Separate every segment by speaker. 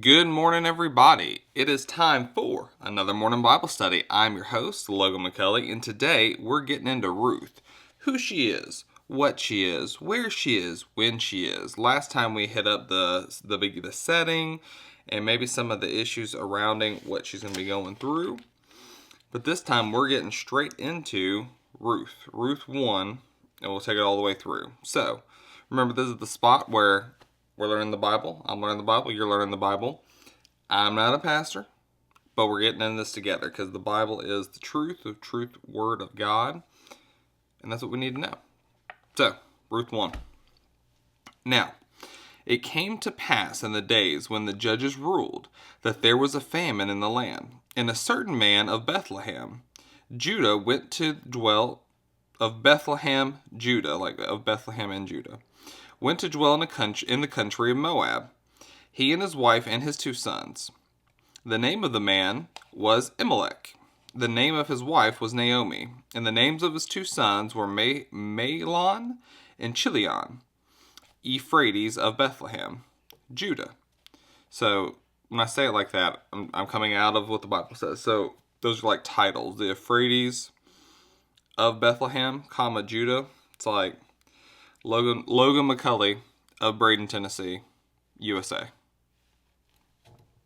Speaker 1: Good morning, everybody. It is time for another morning Bible study. I'm your host, Logan McCulley, and today we're getting into Ruth. Who she is, what she is, where she is, when she is. Last time we hit up the setting and maybe some of the issues surrounding what she's going to be going through. But this time we're getting straight into Ruth. Ruth 1, and we'll take it all the way through. So, remember, this is the spot where we're learning the Bible. I'm learning the Bible. You're learning the Bible. I'm not a pastor, but we're getting in this together because the Bible is the truth word of God. And that's what we need to know. So, Ruth 1. Now, it came to pass in the days when the judges ruled that there was a famine in the land. And a certain man of Bethlehem, Judah, went to dwell of Bethlehem, Judah, like of Bethlehem and Judah, went to dwell in the country of Moab, he and his wife and his 2 sons. The name of the man was Elimelech. The name of his wife was Naomi. And the names of his 2 sons were Mahlon and Chilion, Euphrates of Bethlehem, Judah. So when I say it like that, I'm coming out of what the Bible says. So those are like titles. The Euphrates of Bethlehem, Judah. It's like Logan McCulley of Braden, Tennessee, USA.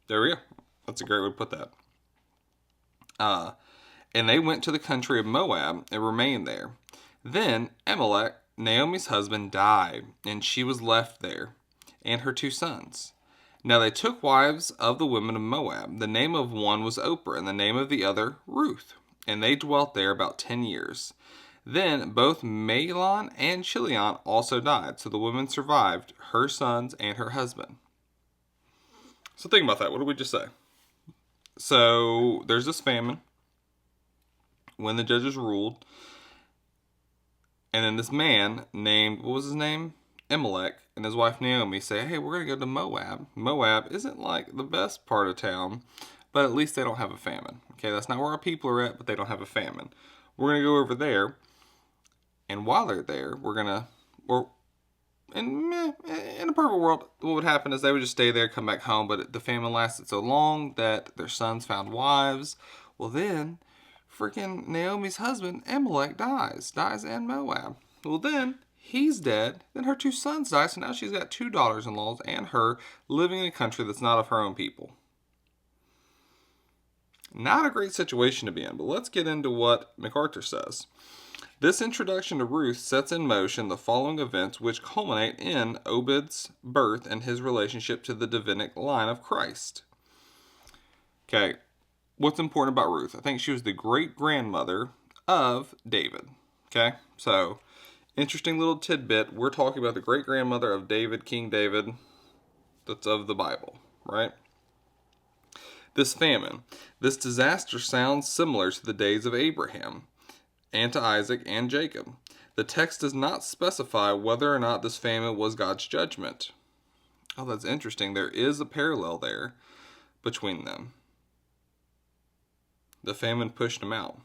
Speaker 1: There we go. That's a great way to put that. And they went to the country of Moab and remained there. Then Elimelech, Naomi's husband, died, and she was left there, and her 2 sons. Now they took wives of the women of Moab. The name of one was Oprah, and the name of the other Ruth. And they dwelt there about 10 years. Then both Mahlon and Chilion also died, so the woman survived her sons and her husband. So think about that. What did we just say? So there's this famine when the judges ruled, and then this man named, what was his name? Elimelech, and his wife Naomi say, hey, we're going to go to Moab. Moab isn't like the best part of town, but at least they don't have a famine. Okay, that's not where our people are at, but they don't have a famine. We're going to go over there. And while they're there, in a perfect world, what would happen is they would just stay there, come back home, but the famine lasted so long that their sons found wives. Well, then, freaking Naomi's husband, Elimelech, dies in Moab. Well, then, he's dead. Then her 2 sons die, so now she's got 2 daughters-in-laws and her living in a country that's not of her own people. Not a great situation to be in, but let's get into what MacArthur says. This introduction to Ruth sets in motion the following events which culminate in Obed's birth and his relationship to the Davidic line of Christ. Okay, what's important about Ruth? I think she was the great-grandmother of David. Okay, so interesting little tidbit. We're talking about the great-grandmother of David, King David, that's of the Bible, right? This famine, this disaster sounds similar to the days of Abraham, and to Isaac and Jacob. The text does not specify whether or not this famine was God's judgment. Oh, that's interesting. There is a parallel there between them. The famine pushed them out.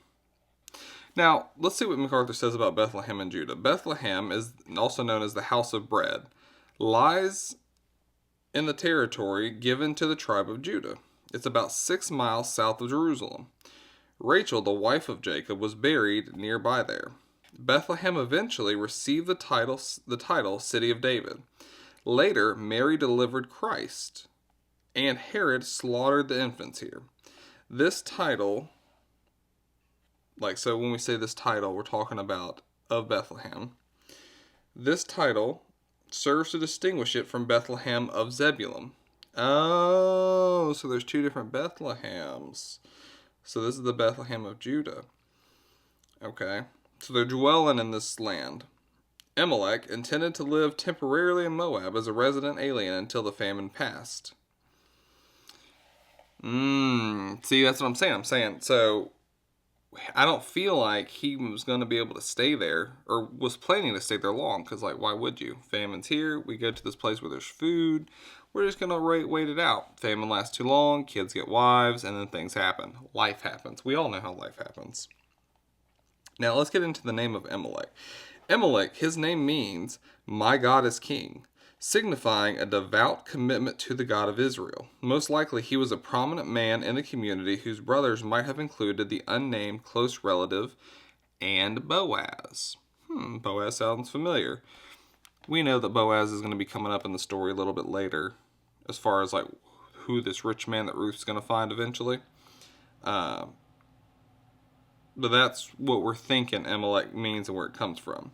Speaker 1: Now, let's see what MacArthur says about Bethlehem and Judah. Bethlehem is also known as the house of bread, lies in the territory given to the tribe of Judah. It's about 6 miles south of Jerusalem. Rachel, the wife of Jacob, was buried nearby there. Bethlehem eventually received the title City of David. Later, Mary delivered Christ, and Herod slaughtered the infants here. This title, so when we say this title, we're talking about of Bethlehem. This title serves to distinguish it from Bethlehem of Zebulun. Oh, so there's 2 different Bethlehems. So this is the Bethlehem of Judah. Okay. So they're dwelling in this land. Elimelech intended to live temporarily in Moab as a resident alien until the famine passed. See, that's what I'm saying. So I don't feel like he was going to be able to stay there or was planning to stay there long because, why would you? Famine's here. We go to this place where there's food. We're just going to wait it out. Famine lasts too long. Kids get wives, and then things happen. Life happens. We all know how life happens. Now, let's get into the name of Elimelech. Elimelech, his name means, my God is king. signifying a devout commitment to the God of Israel. Most likely, he was a prominent man in the community whose brothers might have included the unnamed close relative and Boaz. Boaz sounds familiar. We know that Boaz is going to be coming up in the story a little bit later, as far as like who this rich man that Ruth's going to find eventually. But that's what we're thinking Elimelech means and where it comes from.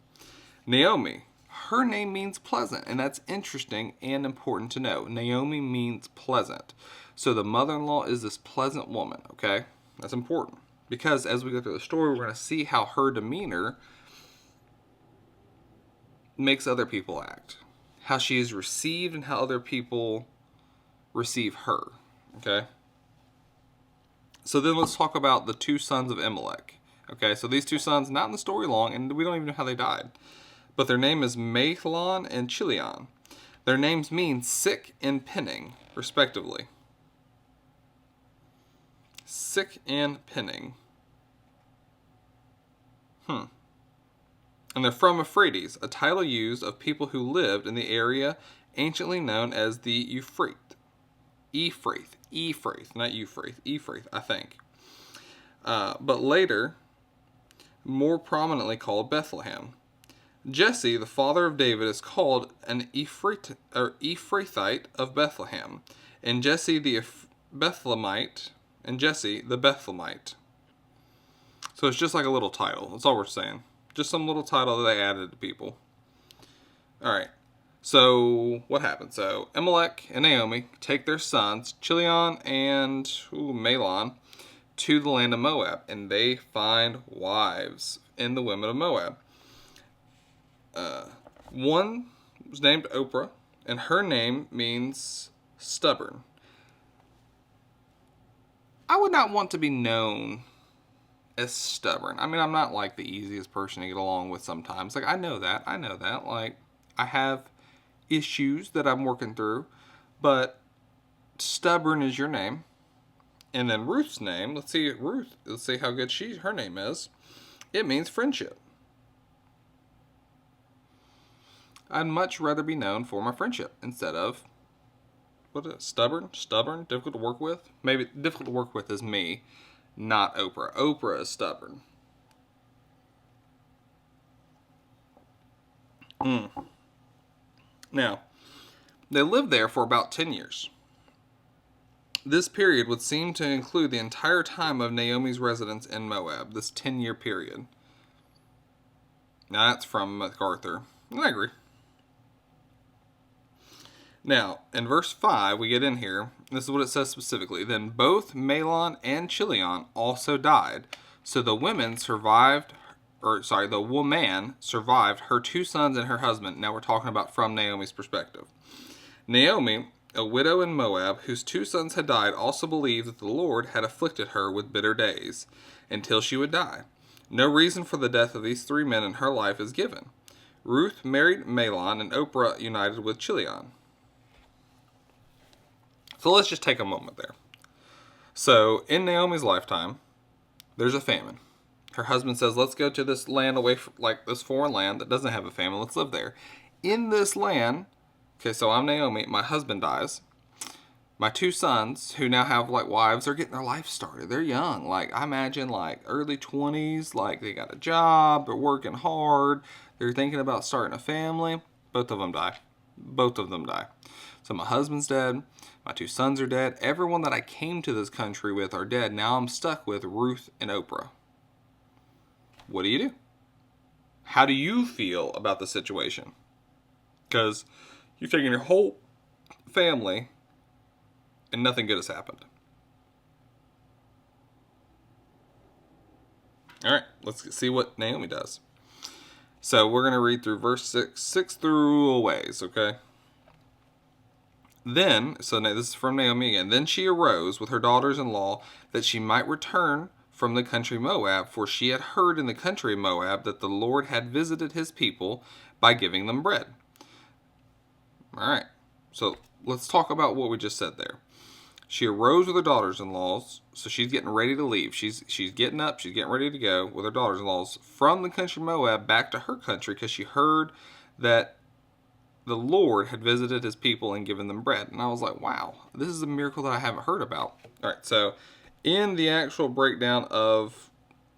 Speaker 1: Naomi, her name means pleasant, and that's interesting and important to know. Naomi means pleasant. So the mother-in-law is this pleasant woman, okay? That's important. Because as we go through the story, we're going to see how her demeanor makes other people act. How she is received and how other people receive her, okay? So then let's talk about the two sons of Elimelech. Okay, so these two sons, not in the story long, and we don't even know how they died. But their name is Mahlon and Chilion. Their names mean sick and pinning, respectively. Sick and pinning. And they're from Euphrates, a title used of people who lived in the area anciently known as the Euphrates, not Euphrates, I think. But later, more prominently called Bethlehem. Jesse, the father of David, is called an Ephrathite of Bethlehem, and Jesse the Bethlehemite. So it's just like a little title. That's all we're saying. Just some little title that they added to people. All right. So what happened? So Elimelech and Naomi take their sons, Chilion and Mahlon, to the land of Moab, and they find wives in the women of Moab. One was named Oprah, and her name means stubborn. I would not want to be known as stubborn. I mean, I'm not like the easiest person to get along with sometimes. Like, I know that. Like, I have issues that I'm working through, but stubborn is your name. And then Ruth's name, let's see how good her name is. It means friendship. I'd much rather be known for my friendship instead of, what is it, stubborn, difficult to work with? Maybe difficult to work with is me, not Oprah. Oprah is stubborn. Now, they lived there for about 10 years. This period would seem to include the entire time of Naomi's residence in Moab, this 10-year period. Now, that's from MacArthur. And I agree. Now, in verse 5, we get in here. This is what it says specifically. Then both Mahlon and Chilion also died. So the woman survived her two sons and her husband. Now we're talking about from Naomi's perspective. Naomi, a widow in Moab, whose two sons had died, also believed that the Lord had afflicted her with bitter days, until she would die. No reason for the death of these three men in her life is given. Ruth married Mahlon, and Oprah united with Chilion. So let's just take a moment there. So in Naomi's lifetime, there's a famine. Her husband says, let's go to this land away from, like this foreign land that doesn't have a famine. Let's live there. In this land, okay, so I'm Naomi. My husband dies. My two sons, who now have like wives, are getting their life started. They're young. Like, I imagine like early 20s. Like, they got a job. They're working hard. They're thinking about starting a family. Both of them die. So my husband's dead. My two sons are dead. Everyone that I came to this country with are dead. Now I'm stuck with Ruth and Oprah. What do you do? How do you feel about the situation? Because you've taken your whole family and nothing good has happened. All right, let's see what Naomi does. So we're going to read through verse 6 through a ways, okay? Then, so this is from Naomi again. Then she arose with her daughters-in-law that she might return from the country Moab, for she had heard in the country of Moab that the Lord had visited his people by giving them bread. All right, so let's talk about what we just said there. She arose with her daughters-in-laws, so she's getting ready to leave. She's getting up, she's getting ready to go with her daughters-in-laws from the country Moab back to her country because she heard that the Lord had visited his people and given them bread. And I was like, wow, this is a miracle that I haven't heard about. All right, so in the actual breakdown of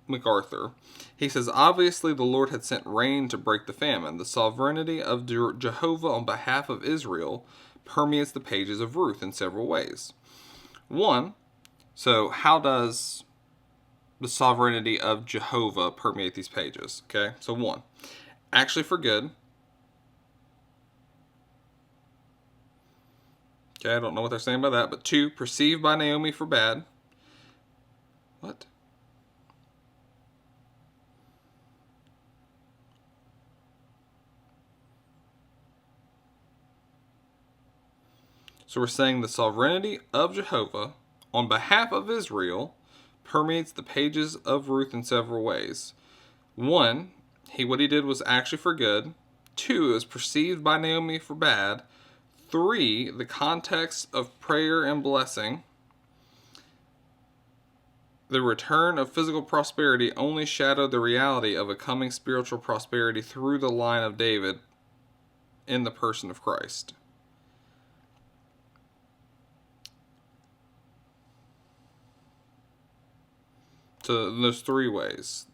Speaker 1: MacArthur, he says, obviously the Lord had sent rain to break the famine. The sovereignty of Jehovah on behalf of Israel permeates the pages of Ruth in several ways. One, so how does the sovereignty of Jehovah permeate these pages? Okay, so one, actually for good. Okay, I don't know what they're saying by that. But two, perceived by Naomi for bad. What? So we're saying the sovereignty of Jehovah on behalf of Israel permeates the pages of Ruth in several ways. One, what he did was actually for good. Two, it was perceived by Naomi for bad. Three, the context of prayer and blessing. The return of physical prosperity only shadowed the reality of a coming spiritual prosperity through the line of David in the person of Christ. So in those three ways.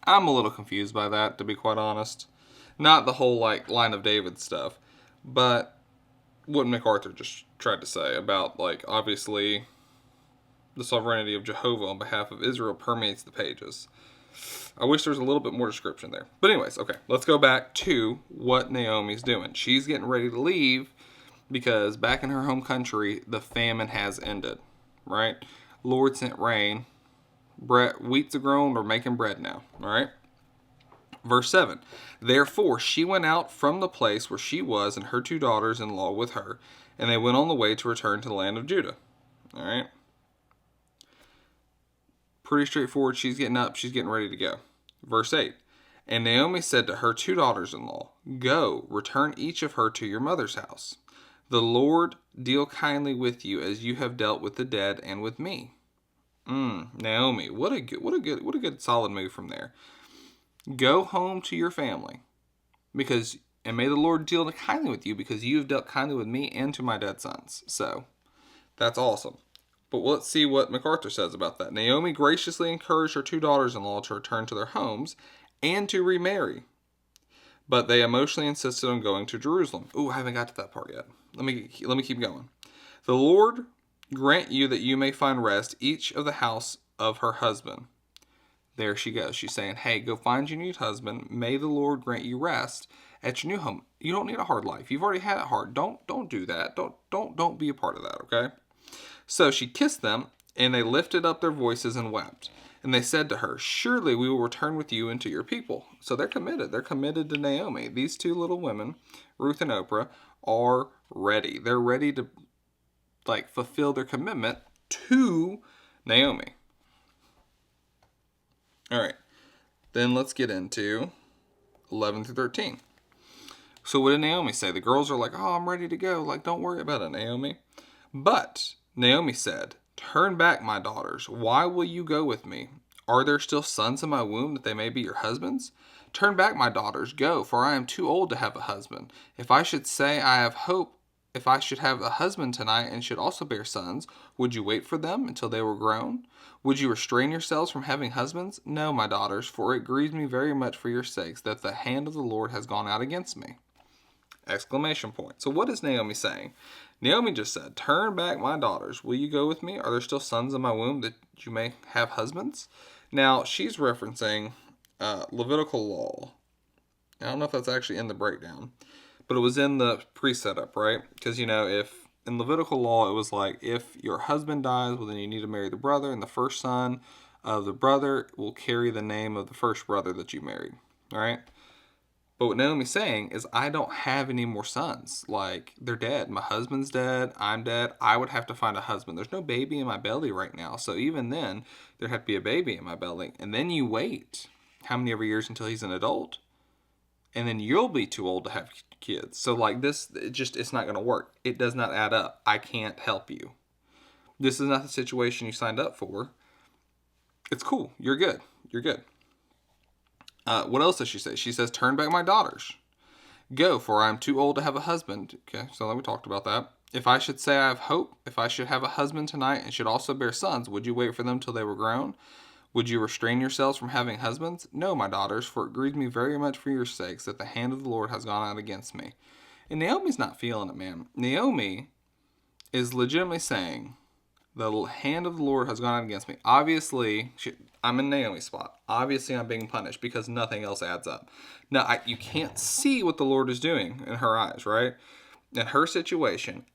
Speaker 1: I'm a little confused by that, to be quite honest. Not the whole line of David stuff, but what MacArthur just tried to say about obviously the sovereignty of Jehovah on behalf of Israel permeates the pages. I wish there was a little bit more description there. But anyways, okay, let's go back to what Naomi's doing. She's getting ready to leave because back in her home country, the famine has ended, right? Lord sent rain. Wheats are grown, we're making bread now, all right? Verse 7, therefore she went out from the place where she was and her 2 daughters-in-law with her, and they went on the way to return to the land of Judah, all right? Pretty straightforward. She's getting up, she's getting ready to go. Verse 8, and Naomi said to her 2 daughters-in-law, go, return each of her to your mother's house. The Lord deal kindly with you as you have dealt with the dead and with me. Naomi, what a good solid move from there. Go home to your family, and may the Lord deal kindly with you because you have dealt kindly with me and to my dead sons. So that's awesome. But let's see what MacArthur says about that. Naomi graciously encouraged her 2 daughters-in-law to return to their homes and to remarry, but they emotionally insisted on going to Jerusalem. Ooh, I haven't got to that part yet. Let me keep going. The Lord grant you that you may find rest, each of the house of her husband. There she goes. She's saying, hey, go find your new husband. May the Lord grant you rest at your new home. You don't need a hard life. You've already had it hard. Don't do that. Don't be a part of that, okay? So she kissed them, and they lifted up their voices and wept. And they said to her, surely we will return with you into your people. So they're committed. They're committed to Naomi. These 2 little women, Ruth and Oprah, are ready. They're ready to fulfill their commitment to Naomi. All right. Then let's get into 11 through 13. So what did Naomi say? The girls are like, oh, I'm ready to go. Don't worry about it, Naomi. But Naomi said, turn back, my daughters. Why will you go with me? Are there still sons in my womb that they may be your husbands? Turn back, my daughters. Go, for I am too old to have a husband. If I should say I have hope, if I should have a husband tonight and should also bear sons, would you wait for them until they were grown? Would you restrain yourselves from having husbands? No, my daughters, for it grieves me very much for your sakes that the hand of the Lord has gone out against me. Exclamation point. So what is Naomi saying? Naomi just said, turn back, my daughters. Will you go with me? Are there still sons in my womb that you may have husbands? Now, she's referencing Levitical law. I don't know if that's actually in the breakdown, but it was in the pre-setup, right? Because, if in Levitical law, it was if your husband dies, well, then you need to marry the brother, and the first son of the brother will carry the name of the first brother that you married, all right? But what Naomi's saying is, I don't have any more sons. They're dead. My husband's dead. I'm dead. I would have to find a husband. There's no baby in my belly right now. So even then, there'd have to be a baby in my belly. And then you wait how many ever years until he's an adult? And then you'll be too old to have kids. So it's not going to work. It does not add up. I can't help you. This is not the situation you signed up for. It's cool. You're good. You're good. What else does she say? She says, turn back, my daughters. Go, for I am too old to have a husband. Okay, so like we talked about that. If I should say I have hope, if I should have a husband tonight and should also bear sons, would you wait for them till they were grown? Would you restrain yourselves from having husbands? No, my daughters, for it grieves me very much for your sakes that the hand of the Lord has gone out against me. And Naomi's not feeling it, man. Naomi is legitimately saying, the hand of the Lord has gone out against me. Obviously, I'm in Naomi's spot. Obviously, I'm being punished because nothing else adds up. Now, you can't see what the Lord is doing in her eyes, right? In her situation,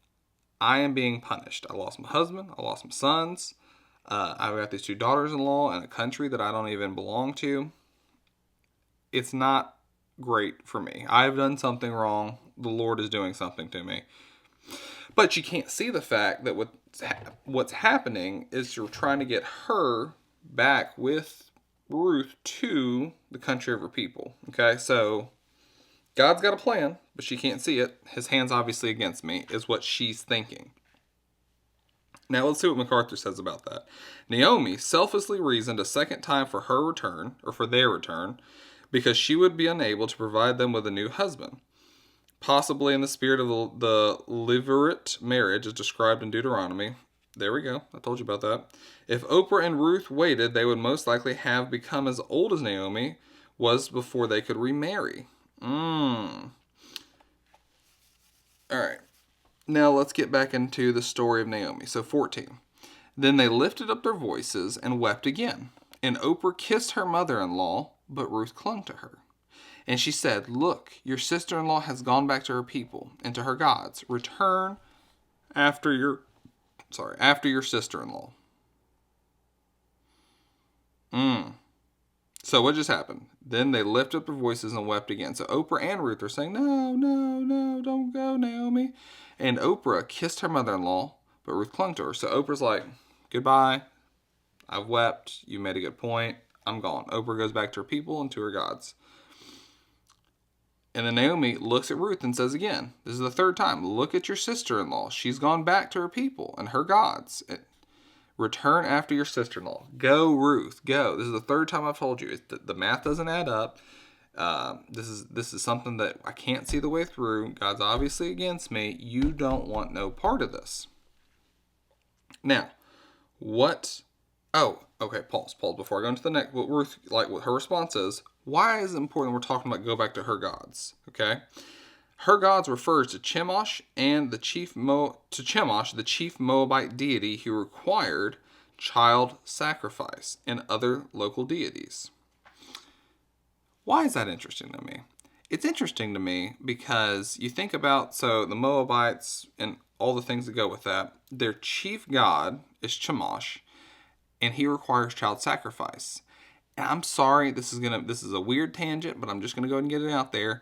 Speaker 1: I am being punished. I lost my husband. I lost my sons. I've got these 2 daughters-in-law in a country that I don't even belong to. It's not great for me. I've done something wrong. The Lord is doing something to me. But you can't see the fact that what's happening is you're trying to get her back with Ruth to the country of her people. Okay, so God's got a plan, but she can't see it. His hand's obviously against me, is what she's thinking. Now let's see what MacArthur says about that. Naomi selflessly reasoned a second time for her return, or for their return, because she would be unable to provide them with a new husband. Possibly in the spirit of the levirate marriage as described in Deuteronomy. There we go. I told you about that. If Oprah and Ruth waited, they would most likely have become as old as Naomi was before they could remarry. All right. Now let's get back into the story of Naomi. So 14. Then they lifted up their voices and wept again. And Oprah kissed her mother-in-law, but Ruth clung to her. And she said, look, your sister-in-law has gone back to her people and to her gods. Return after your sister-in-law. So what just happened? Then they lifted up their voices and wept again. So Oprah and Ruth are saying, no, don't go, Naomi. And Oprah kissed her mother-in-law, but Ruth clung to her. So Oprah's like, goodbye. I've wept. You made a good point. I'm gone. Oprah goes back to her people and to her gods. And then Naomi looks at Ruth and says again, this is the 3rd time, look at your sister-in-law. She's gone back to her people and her gods. Return after your sister-in-law. Go, Ruth, go. This is the 3rd time I've told you. The math doesn't add up. This is something that I can't see the way through. God's obviously against me. You don't want no part of this. Now, what... Oh, okay, pause before I go into the next. What Ruth, what her response is, why is it important we're talking about go back to her gods? Okay? Her gods refers to Chemosh and the chief Moabite deity who required child sacrifice, and other local deities. Why is that interesting to me? It's interesting to me because you think about, so the Moabites and all the things that go with that, their chief god is Chemosh, and he requires child sacrifice. And I'm sorry, this is a weird tangent, but I'm just gonna go ahead and get it out there.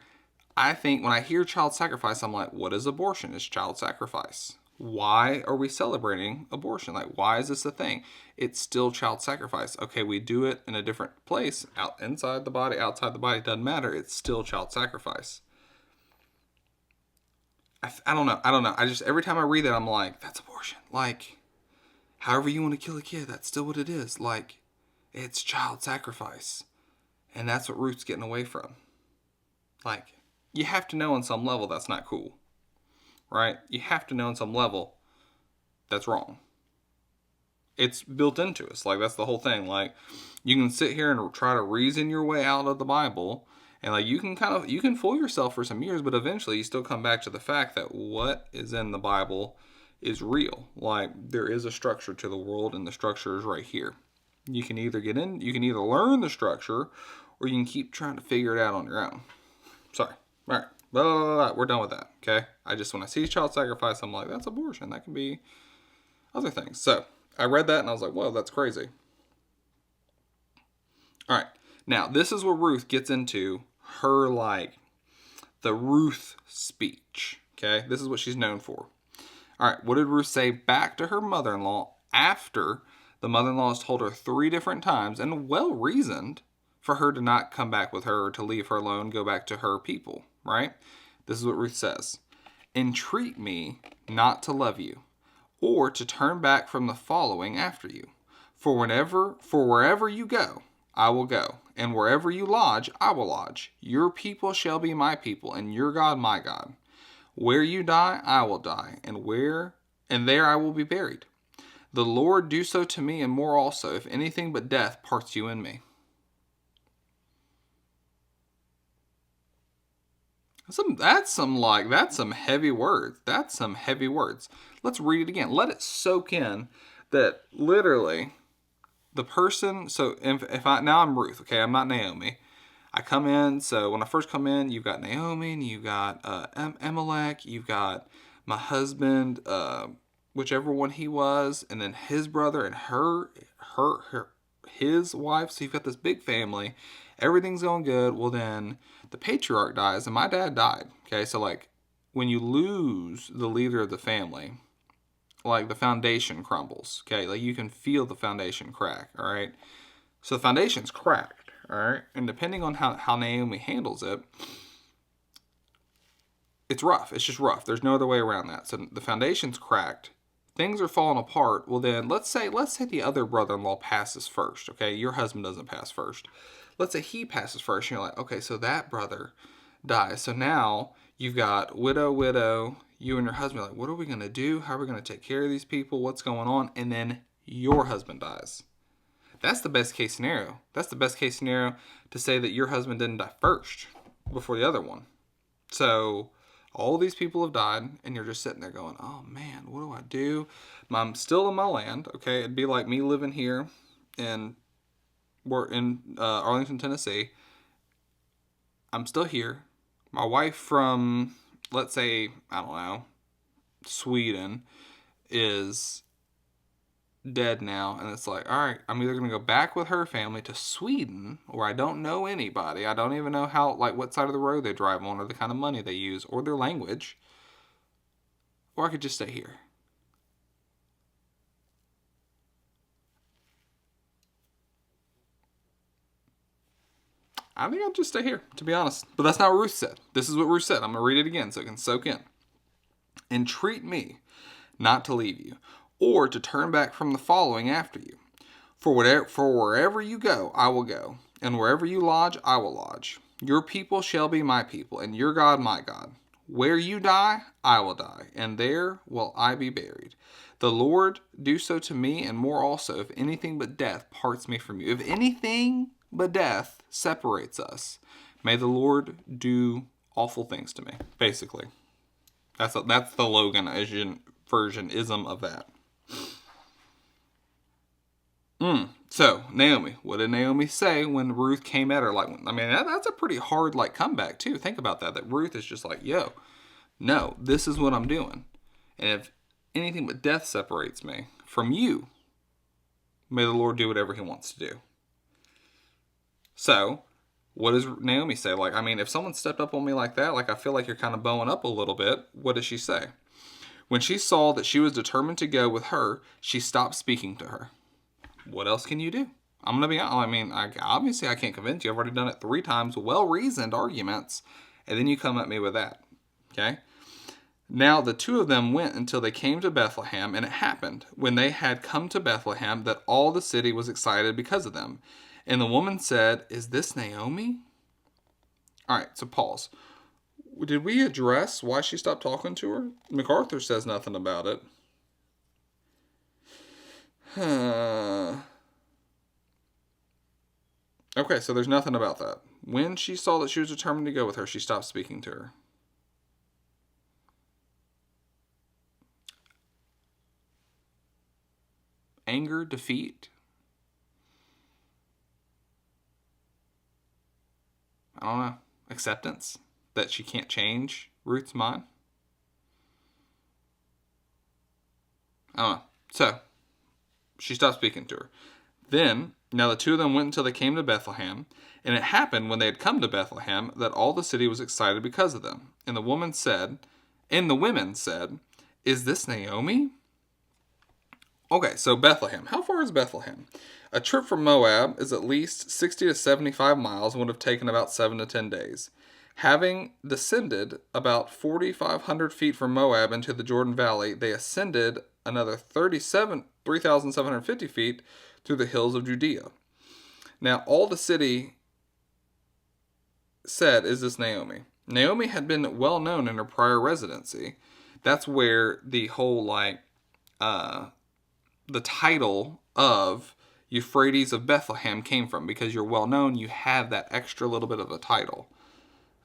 Speaker 1: I think when I hear child sacrifice, I'm like, what is abortion? It's child sacrifice. Why are we celebrating abortion? Why is this a thing? It's still child sacrifice. Okay, we do it in a different place, inside the body, outside the body, doesn't matter. It's still child sacrifice. I don't know. I just, every time I read that, I'm like, that's abortion. However you want to kill a kid, that's still what it is. It's child sacrifice. And that's what Ruth's getting away from. You have to know on some level that's not cool. Right? You have to know on some level that's wrong. It's built into us. That's the whole thing. You can sit here and try to reason your way out of the Bible. And you can fool yourself for some years, but eventually you still come back to the fact that what is in the Bible is real. There is a structure to the world, and the structure is right here. You can either learn the structure, or you can keep trying to figure it out on your own. Sorry. All right. Blah, blah, blah, blah. We're done with that. Okay. When I see child sacrifice, I'm like, that's abortion. That can be other things. So I read that and I was like, whoa, that's crazy. All right. Now, this is where Ruth gets into her, the Ruth speech. Okay. This is what she's known for. All right, what did Ruth say back to her mother-in-law after the mother-in-law has told her 3 different times, and well-reasoned, for her to not come back with her or to leave her alone, go back to her people, right? This is what Ruth says. Entreat me not to love you, or to turn back from the following after you. For wherever you go, I will go, and wherever you lodge, I will lodge. Your people shall be my people, and your God my God. Where you die, I will die, and there I will be buried. The Lord do so to me, and more also, if anything but death parts you and me. That's some heavy words. That's some heavy words. Let's read it again. Let it soak in that literally the person. So now I'm Ruth. Okay, I'm not Naomi. I come in. So when I first come in, you've got Naomi, and you've got Amalek. You've got my husband, whichever one he was, and then his brother and his wife. So you've got this big family. Everything's going good. Well, then the patriarch dies, and my dad died. Okay, so like when you lose the leader of the family, like the foundation crumbles. Okay, like you can feel the foundation crack. All right, so the foundation's cracked. All right, and depending on how Naomi handles it, it's rough. It's just rough. There's no other way around that. So the foundation's cracked. Things are falling apart. Well, then let's say the other brother-in-law passes first. Okay, your husband doesn't pass first. Let's say he passes first. And you're like, okay, so that brother dies. So now you've got widow. You and your husband are like, what are we going to do? How are we going to take care of these people? What's going on? And then your husband dies. That's the best case scenario. That's the best case scenario, to say that your husband didn't die first before the other one. So all these people have died, and you're just sitting there going, oh man, what do I do? I'm still in my land. Okay, it'd be like me living here in Arlington, Tennessee. I'm still here. My wife from, let's say, I don't know, Sweden is dead now, and it's like, all right, I'm either going to go back with her family to Sweden, or I don't know anybody. I don't even know what side of the road they drive on, or the kind of money they use, or their language, or I could just stay here. I think I'll just stay here, to be honest. But that's not what Ruth said. This is what Ruth said. I'm going to read it again so it can soak in. Entreat me not to leave you, or to turn back from the following after you. For wherever you go, I will go, and wherever you lodge, I will lodge. Your people shall be my people, and your God my God. Where you die, I will die, and there will I be buried. The Lord do so to me, and more also, if anything but death parts me from you. If anything but death separates us, may the Lord do awful things to me. Basically, that's the Logan version of that. So Naomi, what did Naomi say when Ruth came at her? That's a pretty hard comeback too. Think about that. That Ruth is just like, yo, no, this is what I'm doing, and if anything but death separates me from you, may the Lord do whatever He wants to do. So, what does Naomi say? If someone stepped up on me like that, I feel like you're kind of bowing up a little bit. What does she say? When she saw that she was determined to go with her, she stopped speaking to her. What else can you do? I'm going to be honest. Obviously I can't convince you. I've already done it 3 times, well-reasoned arguments, and then you come at me with that. Okay? Now the 2 of them went until they came to Bethlehem, and it happened, when they had come to Bethlehem, that all the city was excited because of them. And the woman said, is this Naomi? All right, so pause. Did we address why she stopped talking to her? MacArthur says nothing about it. Okay, so there's nothing about that. When she saw that she was determined to go with her, she stopped speaking to her. Anger, defeat. I don't know. Acceptance that she can't change Ruth's mind. I don't know. So, she stopped speaking to her. Then, now the 2 of them went until they came to Bethlehem. And it happened when they had come to Bethlehem that all the city was excited because of them. And the women said, is this Naomi? Okay, so Bethlehem. How far is Bethlehem? A trip from Moab is at least 60 to 75 miles and would have taken about 7 to 10 days. Having descended about 4,500 feet from Moab into the Jordan Valley, they ascended another 3,750 feet through the hills of Judea. Now, all the city said, "Is this Naomi?" Naomi had been well known in her prior residency. That's where the whole, like, the title of Euphrates of Bethlehem came from, because you're well known, you have that extra little bit of a title.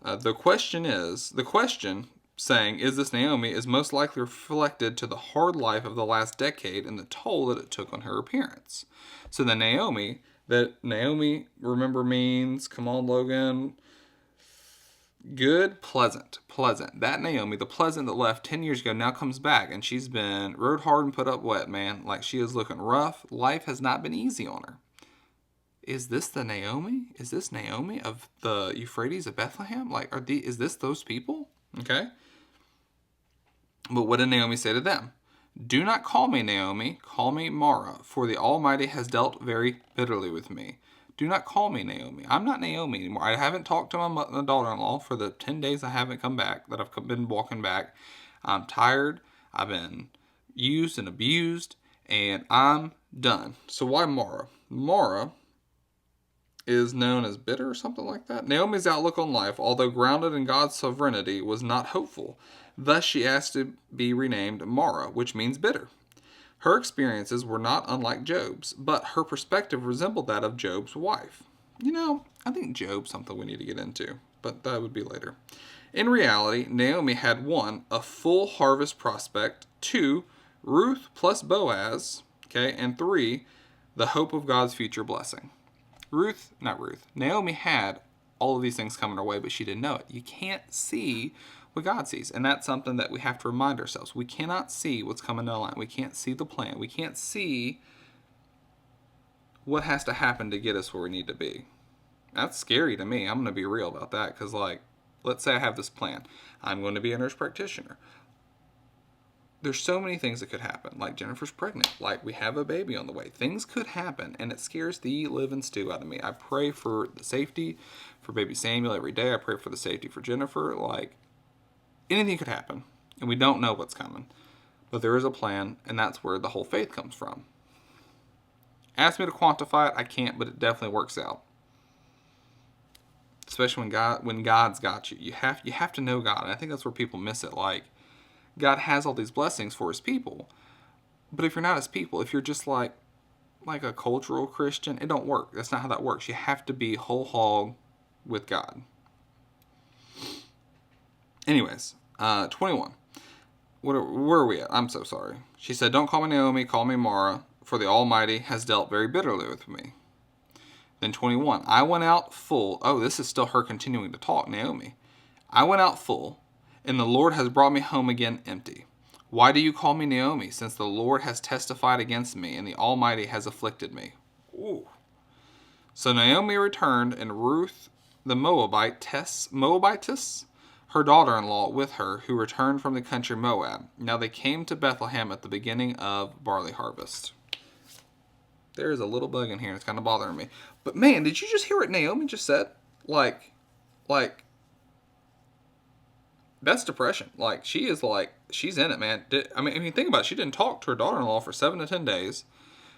Speaker 1: The question saying, "Is this Naomi?" is most likely reflected to the hard life of the last decade and the toll that it took on her appearance. So the Naomi, remember, means, come on, Logan, good, pleasant. That Naomi, the pleasant that left 10 years ago, now comes back, and she's been rode hard and put up wet, man. Like, she is looking rough. Life has not been easy on her. Is this the Naomi? Is this Naomi of the Euphrates of Bethlehem? Like, is this those people? Okay. But what did Naomi say to them? "Do not call me Naomi, call me Mara, for the Almighty has dealt very bitterly with me." Do not call me Naomi. I'm not Naomi anymore. I haven't talked to my daughter-in-law for the 10 days I haven't come back, that I've been walking back. I'm tired. I've been used and abused, and I'm done. So why Mara? Mara is known as bitter or something like that. Naomi's outlook on life, although grounded in God's sovereignty, was not hopeful. Thus, she asked to be renamed Mara, which means bitter. Her experiences were not unlike Job's, but her perspective resembled that of Job's wife. I think Job's something we need to get into, but that would be later. In reality, Naomi had 1, a full harvest prospect, 2, Ruth plus Boaz, okay, and 3, the hope of God's future blessing. Naomi had all of these things coming her way, but she didn't know it. You can't see what God sees, and that's something that we have to remind ourselves. We cannot see what's coming down the line. We can't see the plan. We can't see what has to happen to get us where we need to be. That's scary to me. I'm going to be real about that, because, like, let's say I have this plan. I'm going to be a nurse practitioner. There's so many things that could happen. Like, Jennifer's pregnant. Like, we have a baby on the way. Things could happen, and it scares the living stew out of me. I pray for the safety for baby Samuel every day. I pray for the safety for Jennifer. Like, anything could happen, and we don't know what's coming. But there is a plan, and that's where the whole faith comes from. Ask me to quantify it. I can't, but it definitely works out. Especially when God's got you. You have to know God, and I think that's where people miss it. Like, God has all these blessings for his people, but if you're not his people, if you're just like a cultural Christian, it don't work. That's not how that works. You have to be whole hog with God. Anyways, 21. Where are we at? I'm so sorry. She said, "Don't call me Naomi, call me Mara, for the Almighty has dealt very bitterly with me." Then 21. I went out full. Oh, this is still her continuing to talk, Naomi. "I went out full, and the Lord has brought me home again empty. Why do you call me Naomi, since the Lord has testified against me, and the Almighty has afflicted me?" Ooh. So Naomi returned, and Ruth the Moabitess, her daughter-in-law, with her, who returned from the country Moab. Now they came to Bethlehem at the beginning of barley harvest. There is a little bug in here, and it's kind of bothering me. But man, did you just hear what Naomi just said? Like, that's depression. Like, she's in it, man. I mean, think about it. She didn't talk to her daughter-in-law for 7 to 10 days.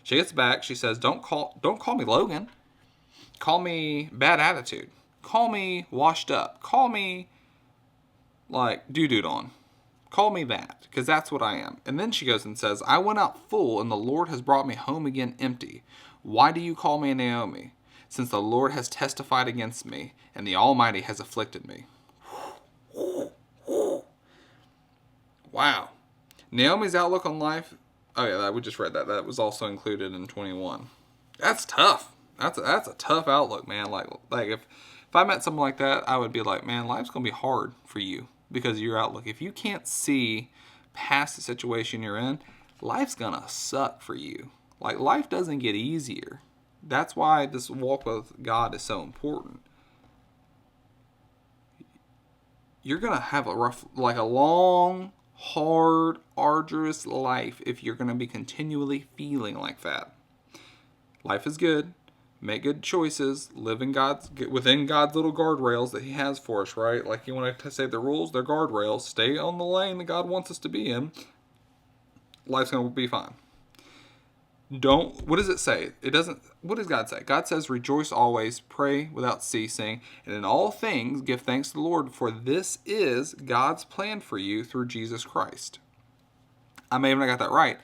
Speaker 1: She gets back. She says, don't call me Logan. Call me bad attitude. Call me washed up. Call me, like, doo-dooed on. Call me that, because that's what I am. And then she goes and says, I went out full, and the Lord has brought me home again empty. Why do you call me Naomi, since the Lord has testified against me, and the Almighty has afflicted me? Wow. Naomi's outlook on life. Oh yeah, we just read that. That was also included in 21. That's tough. That's a tough outlook, man. Like if I met someone like that, I would be like, man, life's gonna be hard for you because of your outlook. If you can't see past the situation you're in, life's gonna suck for you. Like, life doesn't get easier. That's why this walk with God is so important. You're gonna have a long, hard, arduous life if you're going to be continually feeling like that. Life is good. Make good choices. Live within God's little guardrails that he has for us, right? Like, you want to say the rules, they're guardrails. Stay on the lane that God wants us to be in. Life's going to be fine. What does it say? It doesn't, what does God say? God says, rejoice always, pray without ceasing, and in all things give thanks to the Lord, for this is God's plan for you through Jesus Christ. I may have not got that right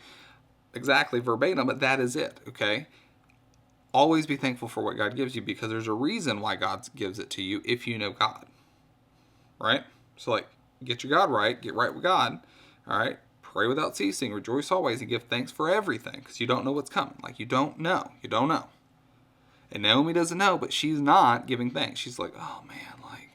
Speaker 1: exactly verbatim, but that is it, okay? Always be thankful for what God gives you, because there's a reason why God gives it to you if you know God, right? So, like, get your God right, get right with God, all right? Pray without ceasing, rejoice always, and give thanks for everything, because you don't know what's coming. Like, you don't know. You don't know. And Naomi doesn't know, but she's not giving thanks. She's like, oh man, like,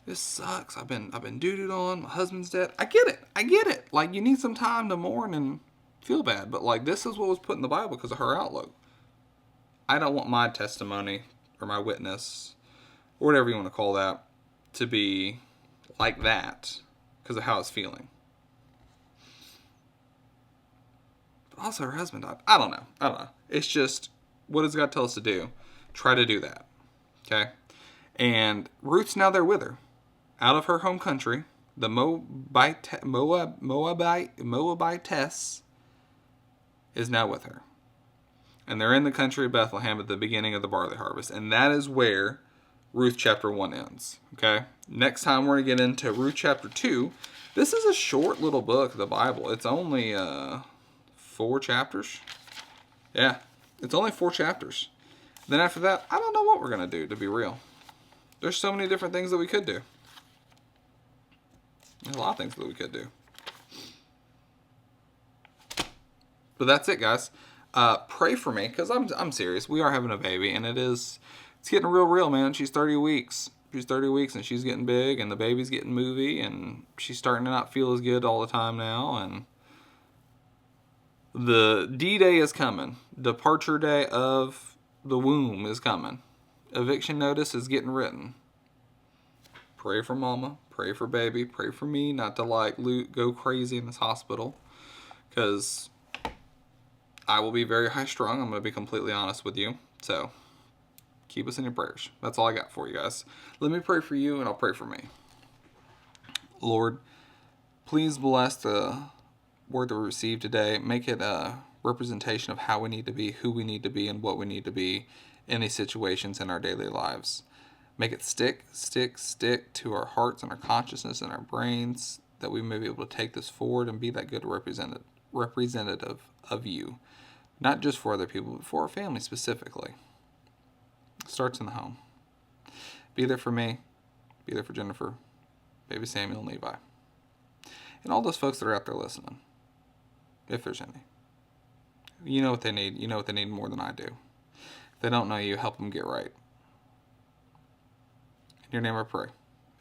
Speaker 1: this sucks. I've been doo-dooed on. My husband's dead. I get it. I get it. Like, you need some time to mourn and feel bad. But, like, this is what was put in the Bible because of her outlook. I don't want my testimony or my witness, or whatever you want to call that, to be like that because of how it's feeling. But also her husband died. I don't know. It's just, what does God tell us to do? Try to do that. Okay? And Ruth's now there with her. Out of her home country, the Moabitess is now with her. And they're in the country of Bethlehem at the beginning of the barley harvest. And that is where Ruth chapter 1 ends. Okay? Next time we're going to get into Ruth chapter 2. This is a short little book of the Bible. It's only 4 chapters. Yeah, it's only 4 chapters. Then after that, I don't know what we're going to do, to be real. There's so many different things that we could do. There's a lot of things that we could do. But that's it, guys. Pray for me, because I'm serious. We are having a baby, and it's getting real, man. She's 30 weeks. She's 30 weeks, and she's getting big, and the baby's getting movie, and she's starting to not feel as good all the time now, and the D-Day is coming. Departure day of the womb is coming. Eviction notice is getting written. Pray for mama. Pray for baby. Pray for me not to go crazy in this hospital. Because I will be very high strung. I'm going to be completely honest with you. So keep us in your prayers. That's all I got for you guys. Let me pray for you and I'll pray for me. Lord, please bless the word that we received today. Make it a representation of how we need to be, who we need to be, and what we need to be in these situations in our daily lives. Make it stick to our hearts and our consciousness and our brains, that we may be able to take this forward and be that good representative of you. Not just for other people, but for our family specifically. It starts in the home. Be there for me. Be there for Jennifer, baby Samuel, and Levi. And all those folks that are out there listening, if there's any. You know what they need. You know what they need more than I do. If they don't know you, help them get right. In your name I pray.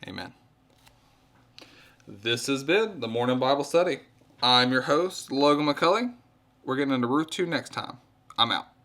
Speaker 1: Amen. This has been the Morning Bible Study. I'm your host, Logan McCulley. We're getting into Ruth 2 next time. I'm out.